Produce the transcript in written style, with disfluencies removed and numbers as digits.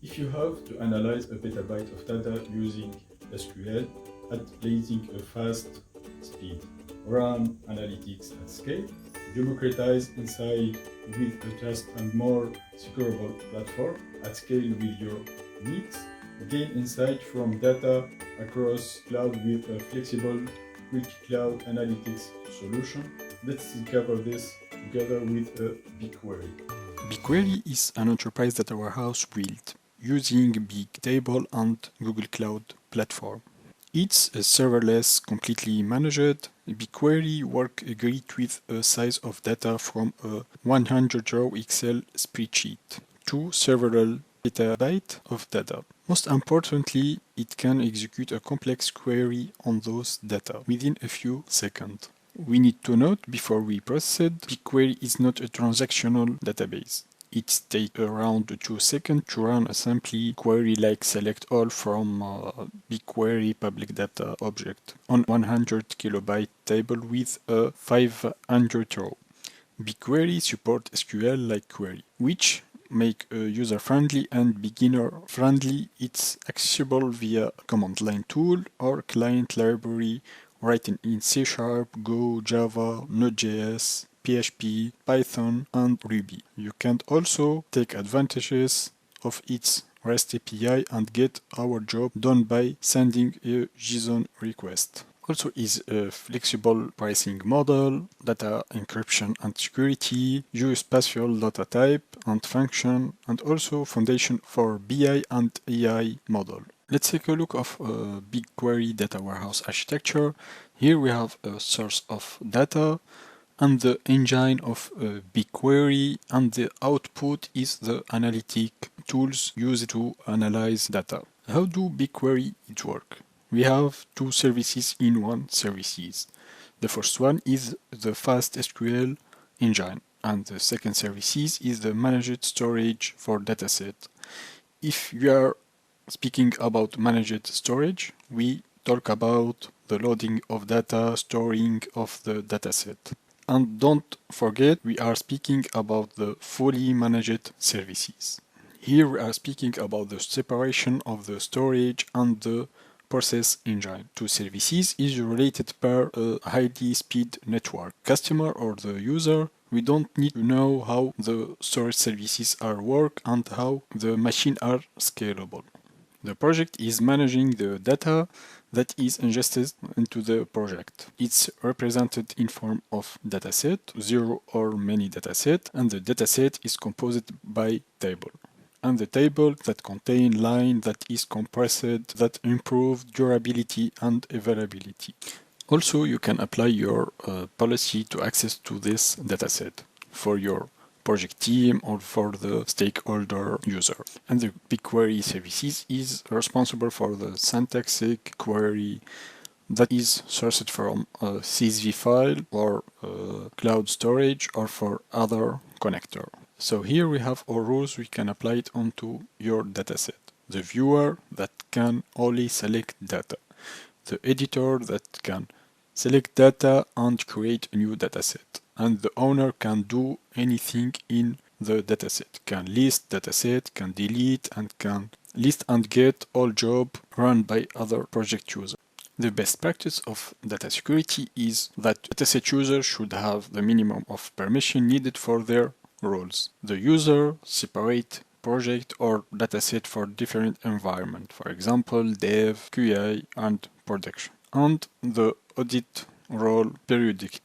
If you have to analyze a petabyte of data using SQL at blazing a fast speed, run analytics at scale, democratize insight with a just and more secureable platform at scale with your needs, gain insight from data across cloud with a flexible quick cloud analytics solution. Let's cover this together with a BigQuery. Bigquery is an enterprise data warehouse built using Bigtable and Google Cloud Platform. It's a serverless, completely managed. BigQuery works great with a size of data from a 100-row Excel spreadsheet to several petabytes of data. Most importantly, it can execute a complex query on those data within a few seconds. We need to note before we proceed, BigQuery is not a transactional database. It takes around 2 seconds to run a simple query like select all from BigQuery public data object on 100 kilobyte table with a 500 row. BigQuery supports SQL like query, which make user-friendly and beginner-friendly. It's accessible via command line tool or client library written in C#, Go, Java, Node.js, PHP, Python, and Ruby. You can also take advantages of its REST API and get our job done by sending a JSON request. Also is a flexible pricing model, data encryption and security, geospatial data type and function, and also foundation for BI and AI model. Let's take a look of a BigQuery data warehouse architecture. Here we have a source of data and the engine of BigQuery, and the output is the analytic tools used to analyze data. How do BigQuery it work? We have two services in one services. The first one is the fast SQL engine, and the second services is the managed storage for dataset. If we are speaking about managed storage, we talk about the loading of data, storing of the dataset. And don't forget, we are speaking about the fully managed services. Here we are speaking about the separation of the storage and the process engine. Two services is related per a high speed network. Customer or the user, we don't need to know how the storage services are work and how the machine are scalable. The project is managing the data that is ingested into the project. It's represented in form of dataset, zero or many dataset, and the dataset is composed by table. And the table that contain line that is compressed, that improve durability and availability. Also, you can apply your policy to access to this dataset for your project team or for the stakeholder user. And the BigQuery services is responsible for the syntactic query that is sourced from a CSV file or cloud storage or for other connector. So here we have our rules, we can apply it onto your dataset. The viewer that can only select data. The editor that can select data and create a new dataset. And the owner can do anything in the dataset. Can list dataset, can delete, and can list and get all job run by other project users. The best practice of data security is that dataset users should have the minimum of permission needed for their roles. The user separate project or dataset for different environment, for example, dev, QA, and production. And the audit role periodically.